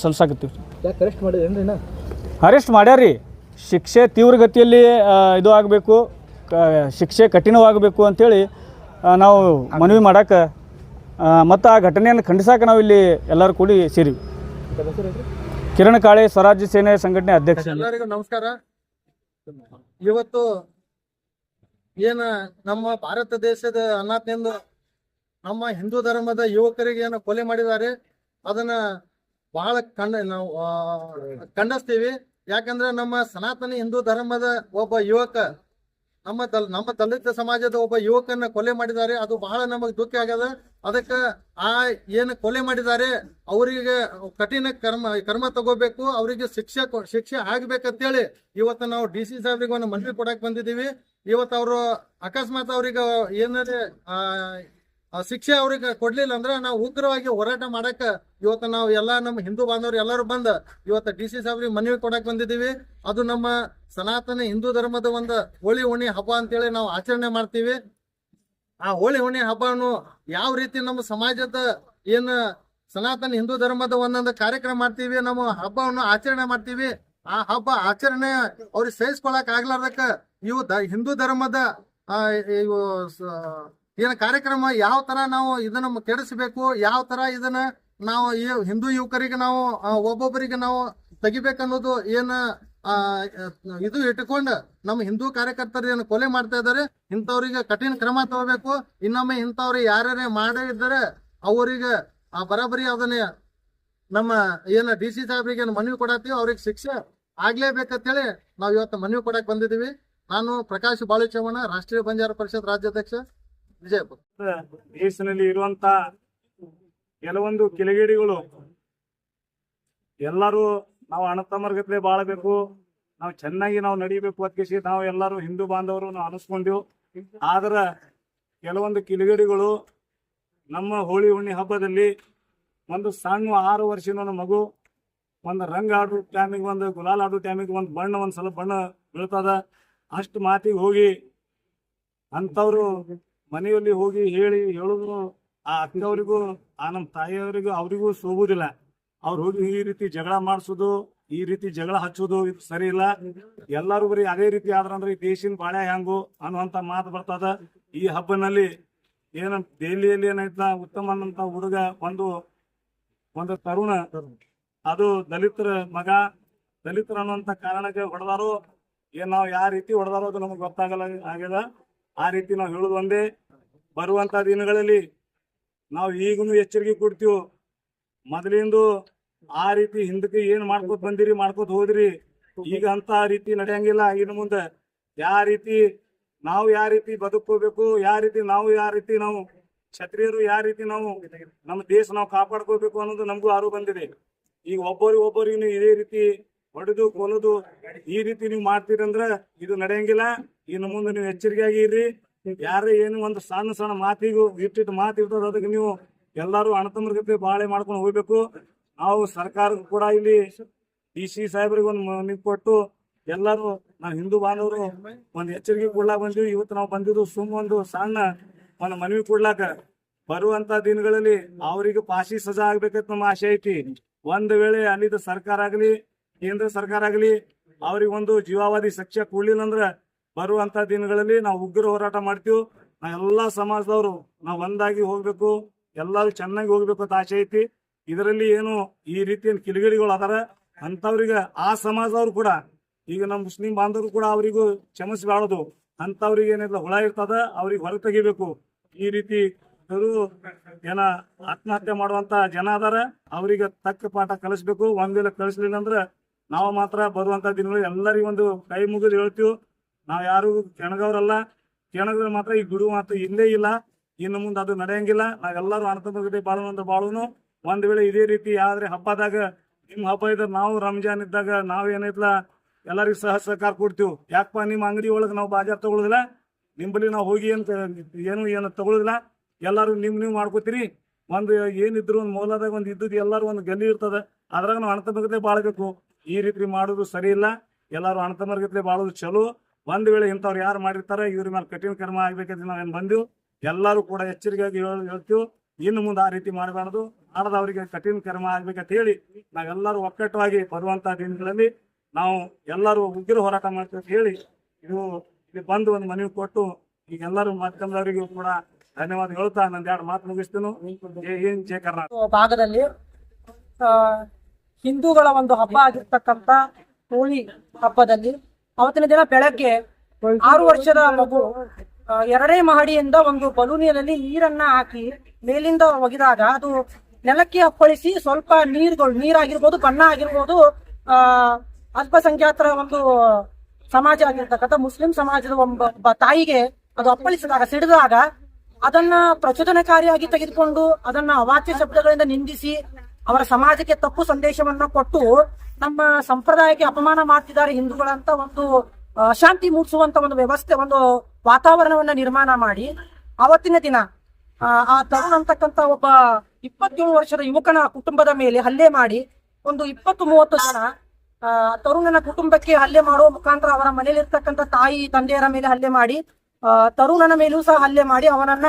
ಸಲ್ಲಿಸಾಕತ್ತೀವಿ. ಯಾಕೆ ಅರೆಸ್ಟ್ ಮಾಡಿದ್ರೇನ್ರಿ ನಾ ಅರೆಸ್ಟ್ ಮಾಡ್ಯಾರಿ. ಶಿಕ್ಷೆ ತೀವ್ರಗತಿಯಲ್ಲಿ ಇದು ಆಗಬೇಕು, ಶಿಕ್ಷೆ ಕಠಿಣವಾಗಬೇಕು ಅಂಥೇಳಿ ನಾವು ಮನವಿ ಮಾಡಕ್ಕೆ ಮತ್ತು ಆ ಘಟನೆಯನ್ನು ಖಂಡಿಸಕ್ಕೆ ನಾವು ಇಲ್ಲಿ ಎಲ್ಲರೂ ಕೂಡಿ ಸೇರಿವಿ. ಕಿರಣ್ ಕಾಳೆ, ಸ್ವರಾಜ್ಯ ಸೇನೆ ಸಂಘಟನೆ ಅಧ್ಯಕ್ಷ. ಎಲ್ಲರಿಗೂ ನಮಸ್ಕಾರ. ಇವತ್ತು ಏನ ನಮ್ಮ ಭಾರತ ದೇಶದ ಅನಾಥನೆಂದು ನಮ್ಮ ಹಿಂದೂ ಧರ್ಮದ ಯುವಕರಿಗೆ ಏನು ಕೊಲೆ ಮಾಡಿದ್ದಾರೆ ಅದನ್ನ ಬಹಳ ನಾವು ಖಂಡಿಸ್ತೀವಿ. ಯಾಕಂದ್ರೆ ನಮ್ಮ ಸನಾತನ ಹಿಂದೂ ಧರ್ಮದ ಒಬ್ಬ ಯುವಕ ನಮ್ಮ ದಲಿತ ಸಮಾಜದ ಒಬ್ಬ ಯುವಕನ್ನ ಕೊಲೆ ಮಾಡಿದ್ದಾರೆ. ಅದು ಬಹಳ ನಮಗೆ ದುಃಖ ಆಗ್ಯದ. ಅದಕ್ಕೆ ಆ ಏನು ಕೊಲೆ ಮಾಡಿದ್ದಾರೆ ಅವರಿಗೆ ಕಠಿಣ ಕರ್ಮ ತಗೋಬೇಕು, ಅವರಿಗೆ ಶಿಕ್ಷೆ ಆಗ್ಬೇಕಂತೇಳಿ ಇವತ್ತು ನಾವು DC ಸಾಹೇಬ್ರಿಗೆ ಒಂದು ಮನವಿ ಕೊಡಕ್ ಬಂದಿದ್ದೀವಿ. ಇವತ್ತು ಅವರು ಅಕಸ್ಮಾತ್ ಅವ್ರಿಗೆ ಏನಾದ್ರೆ ಶಿಕ್ಷೆ ಅವ್ರಿಗೆ ಕೊಡ್ಲಿಲ್ಲ ಅಂದ್ರೆ ನಾವು ಉಗ್ರವಾಗಿ ಹೋರಾಟ ಮಾಡಕ್ ಇವತ್ತು ನಾವು ಎಲ್ಲ ನಮ್ಮ ಹಿಂದೂ ಬಾಂಧವರು ಎಲ್ಲರೂ ಬಂದ ಇವತ್ತು DC ಸಾಹೇಬ್ರಿಗೆ ಮನವಿ ಕೊಡಕ್ ಬಂದಿದ್ದೀವಿ. ಅದು ನಮ್ಮ ಸನಾತನ ಹಿಂದೂ ಧರ್ಮದ ಒಂದು ಹೋಳಿ ಹುಣ್ಣಿ ಹಬ್ಬ ಅಂತೇಳಿ ನಾವು ಆಚರಣೆ ಮಾಡ್ತೀವಿ. ಆ ಹೋಳಿ ಹುಣ್ಣಿ ಹಬ್ಬವನ್ನು ಯಾವ ರೀತಿ ನಮ್ಮ ಸಮಾಜದ ಏನು ಸನಾತನ ಹಿಂದೂ ಧರ್ಮದ ಒಂದೊಂದು ಕಾರ್ಯಕ್ರಮ ಮಾಡ್ತೀವಿ, ನಮ್ಮ ಹಬ್ಬವನ್ನು ಆಚರಣೆ ಮಾಡ್ತೀವಿ. ಆ ಹಬ್ಬ ಆಚರಣೆ ಅವ್ರಿಗೆ ಸಹಿಸ್ಕೊಳಕ್ ಆಗ್ಲಾರ್ದಕ್ಕ ಇವು ಹಿಂದೂ ಧರ್ಮದ ಏನ ಕಾರ್ಯಕ್ರಮ ಯಾವ ತರ ನಾವು ಇದನ್ನ ಕೆಡಿಸ್ಬೇಕು, ಯಾವ ತರ ಇದನ್ನ ನಾವು ಹಿಂದೂ ಯುವಕರಿಗೆ ನಾವು ಒಬ್ಬೊಬ್ಬರಿಗೆ ನಾವು ತೆಗಿಬೇಕನ್ನೋದು ಏನ ಇದು ಇಟ್ಕೊಂಡು ನಮ್ಮ ಹಿಂದೂ ಕಾರ್ಯಕರ್ತರು ಏನು ಕೊಲೆ ಮಾಡ್ತಾ ಇದ್ದಾರೆ ಇಂಥವ್ರಿಗೆ ಕಠಿಣ ಕ್ರಮ ತಗೋಬೇಕು. ಇನ್ನೊಮ್ಮೆ ಇಂಥವ್ರು ಯಾರ್ಯಾರೇ ಮಾಡಿದ್ದಾರೆ ಅವರಿಗೆ ಬರಾಬರಿ ಅದನ್ನ ನಮ್ಮ ಏನು DC ಸಾಹೇಬ್ರಿಗೆ ಮನವಿ ಕೊಡತ್ತೀವಿ, ಅವ್ರಿಗೆ ಶಿಕ್ಷೆ ಆಗ್ಲೇಬೇಕಂತೇಳಿ ನಾವು ಇವತ್ತು ಮನವಿ ಕೊಡಕ್ ಬಂದಿದ್ದೀವಿ. ನಾನು ಪ್ರಕಾಶ್ ಬಾಳುಚವ್ಹಾಣ, ರಾಷ್ಟ್ರೀಯ ಬಂಜಾರ ಪರಿಷತ್ ರಾಜ್ಯಾಧ್ಯಕ್ಷ, ವಿಜಯಪುರ. ದೇಶದಲ್ಲಿ ಇರುವಂತ ಕೆಲವೊಂದು ಕಿಲಗೇಡಿಗಳು ಎಲ್ಲರೂ ನಾವು ಅಣ್ಣತಮ್ಮರ್ಗತ್ಲೆ ಬಾಳಬೇಕು, ನಾವು ಚೆನ್ನಾಗಿ ನಾವು ನಡಿಬೇಕು ಅದಕ್ಕೆ ನಾವು ಎಲ್ಲರೂ ಹಿಂದೂ ಬಾಂಧವರು ನಾವು ಅನಿಸ್ಕೊಂಡೆವು. ಆದ್ರೆ ಕೆಲವೊಂದು ಕಿಲಗೇಡಿಗಳು ನಮ್ಮ ಹೋಳಿ ಹುಣ್ಣಿ ಹಬ್ಬದಲ್ಲಿ ಒಂದು ಸಣ್ಣ 6 ವರ್ಷದ ಮಗು ಒಂದು ರಂಗ ಆಡೋ ಟೈಮಿಗೆ, ಒಂದು ಗುಲಾಲ್ ಆಡೋ ಟೈಮಿಗೆ ಒಂದು ಸ್ವಲ್ಪ ಬಣ್ಣ ಬೀಳ್ತದ, ಅಷ್ಟು ಮಾತಿಗೆ ಹೋಗಿ ಅಂಥವ್ರು ಮನೆಯಲ್ಲಿ ಹೋಗಿ ಹೇಳುದು ಆ ಅಕ್ಕವ್ರಿಗೂ ನಮ್ಮ ತಾಯಿಯವರಿಗೂ ಅವರಿಗೂ ಸೋಗುದಿಲ್ಲ. ಅವ್ರು ಹೋಗಿ ಈ ರೀತಿ ಜಗಳ ಮಾಡಿಸೋದು, ಈ ರೀತಿ ಜಗಳ ಹಚ್ಚೋದು ಇದು ಸರಿ ಇಲ್ಲ. ಎಲ್ಲರೂ ಬರೀ ಅದೇ ರೀತಿ ಆದ್ರಂದ್ರೆ ಈ ದೇಶಿನ ಬಾಳೆ ಹ್ಯಾಂಗು ಅನ್ನುವಂತ ಮಾತು ಬರ್ತದ. ಈ ಹಬ್ಬನಲ್ಲಿ ಏನ ದೆಹಲಿಯಲ್ಲಿ ಏನೈತ ಉತ್ತಮ ಅನ್ನಂತ ಹುಡುಗ ಒಂದು ತರುಣ, ಅದು ದಲಿತರ ಮಗ, ದಲಿತರ ಅನ್ನುವಂತ ಕಾರಣಕ್ಕೆ ಹೊಡೆದಾರು. ನಾವು ಯಾವ ರೀತಿ ಹೊಡೆದಾರೋ ಅದು ನಮಗೆ ಗೊತ್ತಾಗಲ್ಲ ಆಗ್ಯದ. ಆ ರೀತಿ ನಾವು ಹೇಳುದು ಒಂದೇ, ಬರುವಂತ ದಿನಗಳಲ್ಲಿ ನಾವು ಈಗಲೂ ಎಚ್ಚರಿಕೆ ಕೊಡ್ತೀವಿ. ಮೊದಲಿಂದು ಆ ರೀತಿ ಹಿಂದಕ್ಕೆ ಏನ್ ಮಾಡ್ಕೋತ ಹೋದ್ರಿ, ಈಗ ಅಂತ ರೀತಿ ನಡೆಯಂಗಿಲ್ಲ. ಇನ್ನು ಮುಂದೆ ಯಾವ ರೀತಿ ಬದುಕೋಬೇಕು, ಯಾವ ರೀತಿ ನಾವು ಕ್ಷತ್ರಿಯರು ಯಾವ ರೀತಿ ನಾವು ನಮ್ಮ ದೇಶ ನಾವು ಕಾಪಾಡ್ಕೋಬೇಕು ಅನ್ನೋದು ನಮಗೂ ಅರಿವು ಬಂದಿದೆ. ಈಗ ಒಬ್ಬರಿಗೆ ನೀವು ಇದೇ ರೀತಿ ಹೊಡೆದು ಕೊಲ್ಲೋದು ಈ ರೀತಿ ನೀವು ಮಾಡ್ತೀರಂದ್ರ ಇದು ನಡೆಯಂಗಿಲ್ಲ. ಇನ್ನು ಮುಂದೆ ನೀವು ಎಚ್ಚರಿಕೆಯಾಗಿ ಇರ್ರಿ. ಯಾರೇ ಏನು ಒಂದು ಸಣ್ಣ ಮಾತಿಗೂ ಇಟ್ಟಿಟ್ಟು ಮಾತು ಇರ್ತದ, ಅದಕ್ಕೆ ನೀವು ಎಲ್ಲರೂ ಅಣ್ಣತಮ್ಮರ ಜೊತೆ ಬಾಳೆ ಮಾಡ್ಕೊಂಡು ಹೋಗ್ಬೇಕು. ನಾವು ಸರ್ಕಾರ ಕೂಡ ಇಲ್ಲಿ DC ಸಾಹೇಬ್ರಿಗೆ ಒಂದು ಮನವಿ ಕೊಟ್ಟು ಎಲ್ಲರೂ ನಾವು ಹಿಂದೂ ಬಾಂಧವರು ಒಂದು ಎಚ್ಚರಿಕೆ ಕೊಡ್ಲಾಕ ಬಂದಿವಿ. ಇವತ್ತು ನಾವು ಬಂದಿದ್ದು ಒಂದು ಸಣ್ಣ ಮನವಿ ಕೊಡ್ಲಾಕ. ಬರುವಂತ ದಿನಗಳಲ್ಲಿ ಅವರಿಗೆ ಫಾಶಿ ಸಜಾ ಆಗ್ಬೇಕಂತ ನಮ್ಮ ಆಶೆ ಐತಿ. ಒಂದ್ ವೇಳೆ ಅಲ್ಲಿದ್ದ ಸರ್ಕಾರ ಆಗಲಿ ಕೇಂದ್ರ ಸರ್ಕಾರ ಆಗಲಿ ಅವ್ರಿಗೆ ಒಂದು ಜೀವಾವಧಿ ಶಿಕ್ಷೆ ಕೊಡ್ಲಿಲ್ಲ ಅಂದ್ರ ಬರುವಂತ ದಿನಗಳಲ್ಲಿ ನಾವು ಉಗ್ರ ಹೋರಾಟ ಮಾಡ್ತೀವಿ. ನಾವ್ ಎಲ್ಲಾ ಸಮಾಜದವರು ನಾವು ಒಂದಾಗಿ ಹೋಗ್ಬೇಕು, ಎಲ್ಲರೂ ಚೆನ್ನಾಗಿ ಹೋಗ್ಬೇಕು ಅಂತ ಆಸೆ ಐತಿ. ಇದರಲ್ಲಿ ಏನು ಈ ರೀತಿಯ ಕಿಲಗೇಡಿಗಳು ಅದಾರ ಅಂತವ್ರಿಗೆ ಆ ಸಮಾಜದವ್ರು ಕೂಡ ಈಗ ನಮ್ಮ ಮುಸ್ಲಿಂ ಬಾಂಧವರು ಕೂಡ ಅವರಿಗೂ ಕ್ಷಮಿಸಬಾರದು. ಅಂತವ್ರಿಗೆ ಏನಿಲ್ಲ ಹುಳ ಇರ್ತದ, ಅವ್ರಿಗೆ ಹೊರ ತೆಗಿಬೇಕು. ಈ ರೀತಿ ಏನ ಆತ್ಮಹತ್ಯೆ ಮಾಡುವಂತ ಜನ ಅದಾರ, ಅವ್ರಿಗೆ ತಕ್ಕ ಪಾಠ ಕಲಿಸ್ಬೇಕು. ಒಂದ್ ವೇಳೆ ಕಲಿಸ್ಲಿಲ್ಲ ಅಂದ್ರ ನಾವು ಮಾತ್ರ ಬರುವಂತ ದಿನಗಳು ಎಲ್ಲರಿಗೂ ಒಂದು ಕೈ ಮುಗಿದು ಹೇಳ್ತೀವಿ. ನಾವ್ ಯಾರು ಕೆಣಗವ್ರಲ್ಲ, ಕೆಣಗದ್ರೆ ಮಾತ್ರ ಈ ಗುರು ಮಾತ್ರ ಇಲ್ಲೇ ಇಲ್ಲ. ಇನ್ನು ಮುಂದೆ ಅದು ನಡೆಯಂಗಿಲ್ಲ. ನಾವೆಲ್ಲರೂ ಅರ್ಥಮಗತೆ ಬಾಳುವಂತ ಬಾಳುನು. ಒಂದ್ ವೇಳೆ ಇದೇ ರೀತಿ ಆದ್ರೆ ಹಬ್ಬದಾಗ ನಿಮ್ ಹಬ್ಬ ಇದ್ರೆ ನಾವು ರಂಜಾನ್ ಇದ್ದಾಗ ನಾವ್ ಏನೈತ್ಲ ಎಲ್ಲರಿಗೂ ಸಹಕಾರ ಕೊಡ್ತೀವಿ. ಯಾಕಪ್ಪ ನಿಮ್ಮ ಅಂಗಡಿ ಒಳಗೆ ನಾವು ಬಾಜಾರ್ ತಗೊಳುದಿಲ್ಲ, ನಿಂಬಲ್ಲಿ ನಾವು ಹೋಗಿ ಏನು ತಗೊಳುದಿಲ್ಲ, ಎಲ್ಲಾರು ನೀವು ಮಾಡ್ಕೋತೀರಿ. ಒಂದು ಏನಿದ್ರು ಒಂದು ಮೌಲದಾಗ ಒಂದು ಇದ್ದದ್ದು ಎಲ್ಲಾರು ಒಂದು ಗಲ್ಲಿ ಇರ್ತದ, ಅದ್ರಾಗ ನಾವು ಅಣತಮರ್ಗತೆ ಬಾಳ್ಬೇಕು. ಈ ರೀತಿ ಮಾಡೋದು ಸರಿ ಇಲ್ಲ. ಎಲ್ಲಾರು ಅಣತಮರ್ಗತೆ ಬಾಳೋದು ಚಲೋ. ಒಂದು ವೇಳೆ ಇಂಥವ್ರು ಯಾರು ಮಾಡಿರ್ತಾರೆ ಇವ್ರ ಮೇಲೆ ಕಠಿಣ ಕ್ರಮ ಆಗ್ಬೇಕಂತ ನಾವೇನು ಬಂದೆವು. ಎಲ್ಲರೂ ಕೂಡ ಎಚ್ಚರಿಕೆಯಾಗಿ ಹೇಳ್ತೀವಿ. ಇನ್ನು ಮುಂದೆ ಆ ರೀತಿ ಮಾಡಬಾರ್ದು, ಮಾಡದವರಿಗೆ ಕಠಿಣ ಕ್ರಮ ಆಗ್ಬೇಕಂತ ಹೇಳಿ ನಾವೆಲ್ಲರೂ ಒಕ್ಕಟ್ಟವಾಗಿ ಬರುವಂತಹ ದಿನಗಳಲ್ಲಿ ನಾವು ಎಲ್ಲರೂ ಉಗ್ರ ಹೋರಾಟ ಮಾಡ್ತೀವಿ ಅಂತ ಹೇಳಿ ಇಲ್ಲಿ ಬಂದು ಒಂದು ಮನವಿ ಕೊಟ್ಟು ಈಗ ಎಲ್ಲರೂ ಮಾಧ್ಯಮದವರಿಗೂ ಕೂಡ ಧನ್ಯವಾದ ಹೇಳ್ತಾ ನಂದು 2 ಮಾತು ಮುಗಿಸ್ತೀನಿ. ಜೈ ಹಿಂದ್, ಜೈ ಕರ್ನಾಟಕ. ಭಾಗದಲ್ಲಿ ಹಿಂದೂಗಳ ಒಂದು ಹಬ್ಬ ಆಗಿರ್ತಕ್ಕಂಥ ಹೋಳಿ ಹಬ್ಬದಲ್ಲಿ ಅವತ್ತಿನ ದಿನ ಬೆಳಗ್ಗೆ 6 ವರ್ಷದ ಮಗು 2ನೇ ಮಹಡಿಯಿಂದ ಒಂದು ಬಲೂನಿನಲ್ಲಿ ನೀರನ್ನ ಹಾಕಿ ಮೇಲಿಂದ ಒಗೆದಾಗ ಅದು ನೆಲಕ್ಕೆ ಅಪ್ಪಳಿಸಿ ಸ್ವಲ್ಪ ನೀರಾಗಿರ್ಬೋದು, ಬಣ್ಣ ಆಗಿರ್ಬೋದು, ಅಲ್ಪಸಂಖ್ಯಾತರ ಒಂದು ಸಮಾಜ ಆಗಿರ್ತಕ್ಕಂಥ ಮುಸ್ಲಿಂ ಸಮಾಜದ ಒಬ್ಬ ತಾಯಿಗೆ ಅದು ಅಪ್ಪಳಿಸಿದಾಗ, ಸಿಡಿದಾಗ ಅದನ್ನ ಪ್ರಚೋದನಕಾರಿಯಾಗಿ ತೆಗೆದುಕೊಂಡು ಅದನ್ನ ಅವಾಚ್ಯ ಶಬ್ದಗಳಿಂದ ನಿಂದಿಸಿ ಅವರ ಸಮಾಜಕ್ಕೆ ತಪ್ಪು ಸಂದೇಶವನ್ನ ಕೊಟ್ಟು ನಮ್ಮ ಸಂಪ್ರದಾಯಕ್ಕೆ ಅಪಮಾನ ಮಾಡ್ತಿದ್ದಾರೆ ಹಿಂದೂಗಳಂತ ಒಂದು ಶಾಂತಿ ಮೂಡಿಸುವಂತ ಒಂದು ವ್ಯವಸ್ಥೆ, ಒಂದು ವಾತಾವರಣವನ್ನ ನಿರ್ಮಾಣ ಮಾಡಿ ಅವತ್ತಿನ ದಿನ ಆ ತರುಣ್ ಅಂತಕ್ಕಂಥ ಒಬ್ಬ 27 ವರ್ಷದ ಯುವಕನ ಕುಟುಂಬದ ಮೇಲೆ ಹಲ್ಲೆ ಮಾಡಿ ಒಂದು 20-30 ಜನ ತರುಣನ ಕುಟುಂಬಕ್ಕೆ ಹಲ್ಲೆ ಮಾಡುವ ಮುಖಾಂತರ ಅವರ ಮನೆಯಲ್ಲಿರ್ತಕ್ಕಂಥ ತಾಯಿ ತಂದೆಯರ ಮೇಲೆ ಹಲ್ಲೆ ಮಾಡಿ ತರುಣನ ಮೇಲೂ ಸಹ ಹಲ್ಲೆ ಮಾಡಿ ಅವನನ್ನ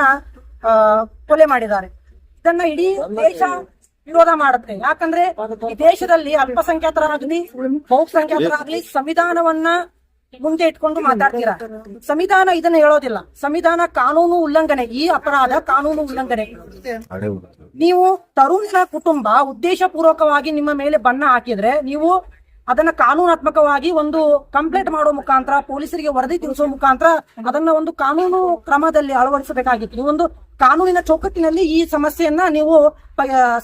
ಕೊಲೆ ಮಾಡಿದ್ದಾರೆ. ಇದನ್ನ ಇಡೀ ದೇಶ ವಿರೋಧ ಮಾಡುತ್ತೆ. ಯಾಕಂದ್ರೆ ಈ ದೇಶದಲ್ಲಿ ಅಲ್ಪಸಂಖ್ಯಾತರಾಗ್ಲಿ ಬಹುಸಂಖ್ಯಾತರಾಗ್ಲಿ ಸಂವಿಧಾನವನ್ನ ಮುಂದೆ ಇಟ್ಕೊಂಡು ಮಾತಾಡ್ತೀರಾ. ಸಂವಿಧಾನ ಇದನ್ನ ಹೇಳೋದಿಲ್ಲ. ಸಂವಿಧಾನ ಕಾನೂನು ಉಲ್ಲಂಘನೆ, ಈ ಅಪರಾಧ ಕಾನೂನು ಉಲ್ಲಂಘನೆ. ನೀವು ತರುಣನ ಕುಟುಂಬ ಉದ್ದೇಶ ಪೂರ್ವಕವಾಗಿ ನಿಮ್ಮ ಮೇಲೆ ಬಣ್ಣ ಹಾಕಿದ್ರೆ ನೀವು ಅದನ್ನ ಕಾನೂನಾತ್ಮಕವಾಗಿ ಒಂದು ಕಂಪ್ಲೇಂಟ್ ಮಾಡುವ ಮುಖಾಂತರ, ಪೊಲೀಸರಿಗೆ ವರದಿ ತಿಳಿಸುವ ಮುಖಾಂತರ ಅದನ್ನ ಒಂದು ಕಾನೂನು ಕ್ರಮದಲ್ಲಿ ಅಳವಡಿಸಬೇಕಾಗಿತ್ತು. ನೀವು ಒಂದು ಕಾನೂನಿನ ಚೌಕಟ್ಟಿನಲ್ಲಿ ಈ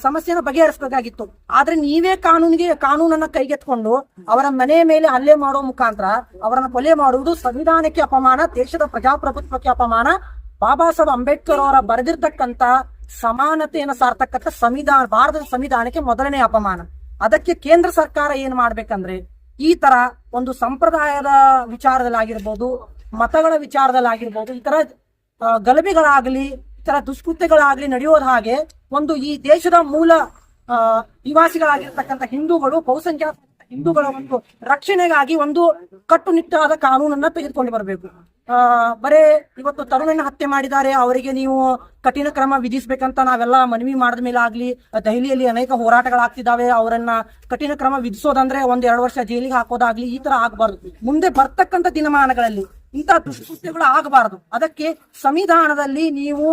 ಸಮಸ್ಯೆನ ಬಗೆಹರಿಸಬೇಕಾಗಿತ್ತು. ಆದ್ರೆ ನೀವೇ ಕಾನೂನನ್ನ ಕೈಗೆತ್ಕೊಂಡು ಅವರ ಮನೆಯ ಮೇಲೆ ಹಲ್ಲೆ ಮಾಡುವ ಮುಖಾಂತರ ಅವರನ್ನ ಕೊಲೆ ಮಾಡುವುದು ಸಂವಿಧಾನಕ್ಕೆ ಅಪಮಾನ, ದೇಶದ ಪ್ರಜಾಪ್ರಭುತ್ವಕ್ಕೆ ಅಪಮಾನ, ಬಾಬಾ ಸಾಹೇಬ್ ಅಂಬೇಡ್ಕರ್ ಅವರ ಬರೆದಿರ್ತಕ್ಕಂತ ಸಮಾನತೆಯನ್ನು ಸಾರ್ತಕ್ಕಂಥ ಭಾರತದ ಸಂವಿಧಾನಕ್ಕೆ ಮೊದಲನೇ ಅಪಮಾನ. ಅದಕ್ಕೆ ಕೇಂದ್ರ ಸರ್ಕಾರ ಏನ್ ಮಾಡ್ಬೇಕಂದ್ರೆ ಈ ತರ ಒಂದು ಸಂಪ್ರದಾಯದ ವಿಚಾರದಲ್ಲಾಗಿರ್ಬೋದು, ಮತಗಳ ವಿಚಾರದಲ್ಲಾಗಿರ್ಬೋದು, ಈ ತರ ಗಲಭೆಗಳಾಗ್ಲಿ, ಈ ತರ ದುಷ್ಕೃತ್ಯಗಳಾಗ್ಲಿ ನಡೆಯೋದ ಹಾಗೆ ಒಂದು ಈ ದೇಶದ ಮೂಲ ನಿವಾಸಿಗಳಾಗಿರ್ತಕ್ಕಂಥ ಹಿಂದೂಗಳು, ಬಹುಸಂಖ್ಯಾತ ಹಿಂದೂಗಳ ಒಂದು ರಕ್ಷಣೆಗಾಗಿ ಒಂದು ಕಟ್ಟುನಿಟ್ಟಾದ ಕಾನೂನನ್ನ ತೆಗೆದುಕೊಂಡು ಬರಬೇಕು. ಬರೇ ಇವತ್ತು ತರುಣನ ಹತ್ಯೆ ಮಾಡಿದ್ದಾರೆ, ಅವರಿಗೆ ನೀವು ಕಠಿಣ ಕ್ರಮ ವಿಧಿಸ್ಬೇಕಂತ ನಾವೆಲ್ಲ ಮನವಿ ಮಾಡಿದ ಮೇಲೆ ಆಗ್ಲಿ, ದೆಹಲಿಯಲ್ಲಿ ಅನೇಕ ಹೋರಾಟಗಳಾಗ್ತಿದ್ದಾವೆ. ಅವರನ್ನ ಕಠಿಣ ಕ್ರಮ ವಿಧಿಸೋದಂದ್ರೆ 1-2 ವರ್ಷ ಜೈಲಿಗೆ ಹಾಕೋದಾಗ್ಲಿ, ಈ ತರ ಆಗಬಾರ್ದು. ಮುಂದೆ ಬರ್ತಕ್ಕಂಥ ದಿನಮಾನಗಳಲ್ಲಿ ಇಂಥ ದುಷ್ಕೃತ್ಯಗಳು ಆಗಬಾರದು. ಅದಕ್ಕೆ ಸಂವಿಧಾನದಲ್ಲಿ ನೀವು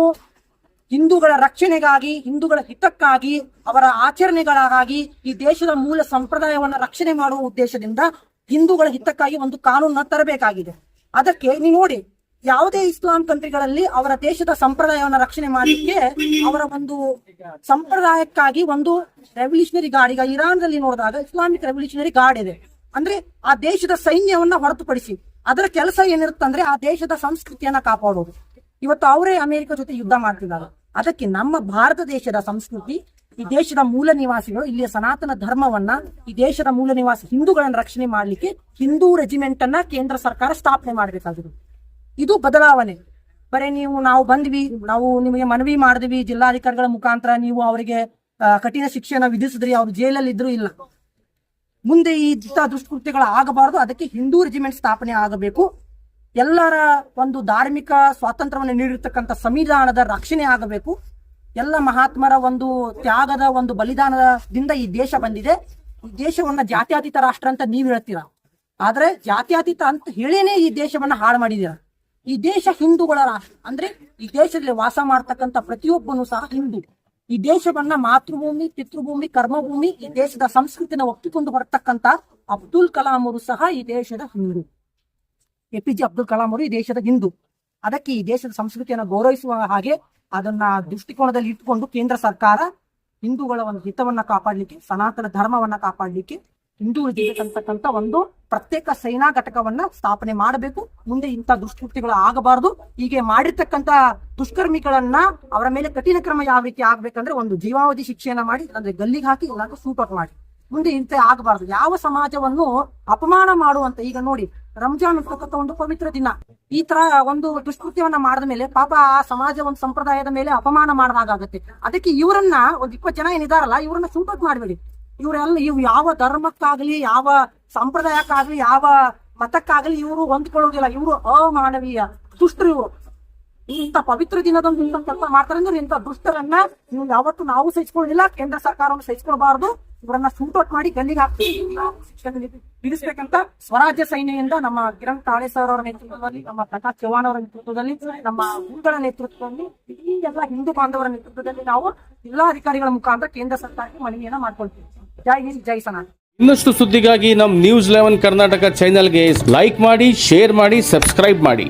ಹಿಂದೂಗಳ ರಕ್ಷಣೆಗಾಗಿ, ಹಿಂದೂಗಳ ಹಿತಕ್ಕಾಗಿ, ಅವರ ಆಚರಣೆಗಳಿಗಾಗಿ, ಈ ದೇಶದ ಮೂಲ ಸಂಪ್ರದಾಯವನ್ನ ರಕ್ಷಣೆ ಮಾಡುವ ಉದ್ದೇಶದಿಂದ ಹಿಂದೂಗಳ ಹಿತಕ್ಕಾಗಿ ಒಂದು ಕಾನೂನನ್ನ ತರಬೇಕಾಗಿದೆ. ಅದಕ್ಕೆ ನೀವು ನೋಡಿ, ಯಾವುದೇ ಇಸ್ಲಾಂ ಕಂಟ್ರಿಗಳಲ್ಲಿ ಅವರ ದೇಶದ ಸಂಪ್ರದಾಯವನ್ನ ರಕ್ಷಣೆ ಮಾಡಲಿಕ್ಕೆ ಅವರ ಒಂದು ಸಂಪ್ರದಾಯಕ್ಕಾಗಿ ಒಂದು ರೆವಲ್ಯೂಷನರಿ ಗಾರ್ಡ್, ಈಗ ಇರಾನ್ದಲ್ಲಿ ನೋಡಿದಾಗ ಇಸ್ಲಾಮಿಕ್ ರೆವಲ್ಯೂಷನರಿ ಗಾರ್ಡ್ ಇದೆ. ಅಂದ್ರೆ ಆ ದೇಶದ ಸೈನ್ಯವನ್ನ ಹೊರತುಪಡಿಸಿ ಅದರ ಕೆಲಸ ಏನಿರುತ್ತಂದ್ರೆ ಆ ದೇಶದ ಸಂಸ್ಕೃತಿಯನ್ನ ಕಾಪಾಡೋದು. ಇವತ್ತು ಅವರೇ ಅಮೆರಿಕ ಜೊತೆ ಯುದ್ಧ ಮಾಡ್ತಿದ್ದಾರೆ. ಅದಕ್ಕೆ ನಮ್ಮ ಭಾರತ ದೇಶದ ಸಂಸ್ಕೃತಿ, ಈ ದೇಶದ ಮೂಲ ನಿವಾಸಿಗಳು, ಇಲ್ಲಿಯ ಸನಾತನ ಧರ್ಮವನ್ನ, ಈ ದೇಶದ ಮೂಲ ನಿವಾಸಿ ಹಿಂದೂಗಳನ್ನ ರಕ್ಷಣೆ ಮಾಡ್ಲಿಕ್ಕೆ ಹಿಂದೂ ರೆಜಿಮೆಂಟ್ ಅನ್ನ ಕೇಂದ್ರ ಸರ್ಕಾರ ಸ್ಥಾಪನೆ ಮಾಡಬೇಕಾಗಿದೆ. ಇದು ಬದಲಾವಣೆ. ಬರೀ ನಾವು ಬಂದ್ವಿ, ನಾವು ನಿಮಗೆ ಮನವಿ ಮಾಡಿದ್ವಿ ಜಿಲ್ಲಾಧಿಕಾರಿಗಳ ಮುಖಾಂತರ, ನೀವು ಅವರಿಗೆ ಕಠಿಣ ಶಿಕ್ಷೆಯನ್ನು ವಿಧಿಸಿದ್ರಿ, ಅವ್ರು ಜೈಲಲ್ಲಿ ಇದ್ರು, ಇಲ್ಲ. ಮುಂದೆ ಈ ದುಷ್ಕೃತ್ಯಗಳು ಆಗಬಾರದು. ಅದಕ್ಕೆ ಹಿಂದೂ ರೆಜಿಮೆಂಟ್ ಸ್ಥಾಪನೆ ಆಗಬೇಕು. ಎಲ್ಲರ ಒಂದು ಧಾರ್ಮಿಕ ಸ್ವಾತಂತ್ರ್ಯವನ್ನು ನೀಡಿರ್ತಕ್ಕಂಥ ಸಂವಿಧಾನದ ರಕ್ಷಣೆ ಆಗಬೇಕು. ಎಲ್ಲ ಮಹಾತ್ಮರ ಒಂದು ತ್ಯಾಗದ ಒಂದು ಬಲಿದಾನದಿಂದ ಈ ದೇಶ ಬಂದಿದೆ. ಈ ದೇಶವನ್ನ ಜಾತ್ಯತೀತ ರಾಷ್ಟ್ರ ಅಂತ ನೀವ್ ಹೇಳ್ತೀರಾ, ಆದ್ರೆ ಜಾತ್ಯತೀತ ಅಂತ ಹೇಳೇನೆ ಈ ದೇಶವನ್ನ ಹಾಳು ಮಾಡಿದೀರ. ಈ ದೇಶ ಹಿಂದೂಗಳ ರಾಷ್ಟ್ರ. ಅಂದ್ರೆ ಈ ದೇಶದಲ್ಲಿ ವಾಸ ಮಾಡ್ತಕ್ಕಂಥ ಪ್ರತಿಯೊಬ್ಬನು ಸಹ ಹಿಂದೂ. ಈ ದೇಶವನ್ನ ಮಾತೃಭೂಮಿ, ಪಿತೃಭೂಮಿ, ಕರ್ಮಭೂಮಿ, ಈ ದೇಶದ ಸಂಸ್ಕೃತಿನ ಒಪ್ಪಿಕೊಂಡು ಬರ್ತಕ್ಕಂಥ ಅಬ್ದುಲ್ ಕಲಾಂ ಅವರು ಸಹ ಈ ದೇಶದ ಹಿಂದೂ. APJ ಅಬ್ದುಲ್ ಕಲಾಂ ಅವರು ಈ ದೇಶದ ಹಿಂದೂ. ಅದಕ್ಕೆ ಈ ದೇಶದ ಸಂಸ್ಕೃತಿಯನ್ನು ಗೌರವಿಸುವ ಹಾಗೆ ಅದನ್ನ ದೃಷ್ಟಿಕೋನದಲ್ಲಿ ಇಟ್ಟುಕೊಂಡು ಕೇಂದ್ರ ಸರ್ಕಾರ ಹಿಂದೂಗಳ ಒಂದು ಹಿತವನ್ನ ಕಾಪಾಡಲಿಕ್ಕೆ, ಸನಾತನ ಧರ್ಮವನ್ನ ಕಾಪಾಡಲಿಕ್ಕೆ ಹಿಂದೂ ಅಂತಕ್ಕಂಥ ಒಂದು ಪ್ರತ್ಯೇಕ ಸೇನಾ ಘಟಕವನ್ನ ಸ್ಥಾಪನೆ ಮಾಡಬೇಕು. ಮುಂದೆ ಇಂಥ ದುಷ್ಕೃತ್ಯಗಳು ಆಗಬಾರದು. ಹೀಗೆ ಮಾಡಿರ್ತಕ್ಕಂಥ ದುಷ್ಕರ್ಮಿಗಳನ್ನ ಅವರ ಮೇಲೆ ಕಠಿಣ ಕ್ರಮ ಯಾವ ರೀತಿ ಆಗ್ಬೇಕಂದ್ರೆ ಒಂದು ಜೀವಾವಧಿ ಶಿಕ್ಷೆಯನ್ನ ಮಾಡಿ, ಅಂದ್ರೆ ಗಲ್ಲಿಗೆ ಹಾಕಿ, ಇಲ್ಲಾಂದ್ರೆ ಸೂಟೌಟ್ ಮಾಡಿ. ಮುಂದೆ ಇಂಥ ಆಗಬಾರದು. ಯಾವ ಸಮಾಜವನ್ನು ಅಪಮಾನ ಮಾಡುವಂತ, ಈಗ ನೋಡಿ ರಂಜಾನ್ ಅಂತಕ್ಕಂಥ ಒಂದು ಪವಿತ್ರ ದಿನ, ಈ ತರ ಒಂದು ದುಷ್ಕೃತ್ಯವನ್ನ ಮಾಡಿದ ಮೇಲೆ ಪಾಪ ಆ ಸಮಾಜ ಒಂದು ಸಂಪ್ರದಾಯದ ಮೇಲೆ ಅಪಮಾನ ಮಾಡಲಾಗತ್ತೆ. ಅದಕ್ಕೆ ಇವರನ್ನ ಒಂದು 20 ಜನ ಏನಿದಾರಲ್ಲ, ಇವರನ್ನ ಶೂಟೌಟ್ ಮಾಡಬೇಡಿ. ಇವು ಯಾವ ಧರ್ಮಕ್ಕಾಗ್ಲಿ, ಯಾವ ಸಂಪ್ರದಾಯಕ್ಕಾಗ್ಲಿ, ಯಾವ ಮತಕ್ಕಾಗಲಿ ಇವರು ಹೊಂದ್ಕೊಳ್ಳೋದಿಲ್ಲ. ಇವರು ಅಮಾನವೀಯ ದುಷ್ಟರು. ಇವರು ಇಂಥ ಪವಿತ್ರ ದಿನದಂದು ಇಂಥ ಕೆಲಸ ಮಾಡ್ತಾರೆ ಅಂದ್ರೆ ಇಂಥ ದುಷ್ಟರನ್ನ ನೀವು ಯಾವತ್ತು ನಾವು ಸಹಿಸ್ಕೊಳ್ಳಿಲ್ಲ, ಕೇಂದ್ರ ಸರ್ಕಾರವನ್ನು ಸಹಿಸ್ಕೊಳ್ಬಾರ್ದು. ಇವರನ್ನ ಶೂಟೌಟ್ ಮಾಡಿ ಗಲ್ಲಿಗೆ ಹಾಕಿ ಬಿಡಿಸ್ಬೇಕಂತ ಸ್ವರಾಜ್ಯ ಸೈನ್ಯದಿಂದ ನಮ್ಮ ಕಿರಣ್ ಕಾಳೆ ಸರ್ ಅವರ ನೇತೃತ್ವದಲ್ಲಿ, ನಮ್ಮ ಪ್ರಕಾಶ್ ಚವ್ಹಾಣ್ ಅವರ ನೇತೃತ್ವದಲ್ಲಿ, ನಮ್ಮ ಗುರುಗಳ ನೇತೃತ್ವದಲ್ಲಿ, ಈ ಎಲ್ಲ ಹಿಂದೂ ಬಾಂಧವರ ನೇತೃತ್ವದಲ್ಲಿ ನಾವು ಜಿಲ್ಲಾ ಅಧಿಕಾರಿಗಳ ಮುಖಾಂತರ ಕೇಂದ್ರ ಸರ್ಕಾರಕ್ಕೆ ಮನವಿಯನ್ನ ಮಾಡ್ಕೊಳ್ತೀವಿ. ಜೈ ಹಿಂದ್, ಜೈ ಸನಾತನ್. ಇನ್ನಷ್ಟು ಸುದ್ದಿಗಾಗಿ ನಮ್ಮ ನ್ಯೂಸ್ 11 ಕರ್ನಾಟಕ ಚಾನೆಲ್ಗೆ ಲೈಕ್ ಮಾಡಿ, ಶೇರ್ ಮಾಡಿ, ಸಬ್ಸ್ಕ್ರೈಬ್ ಮಾಡಿ.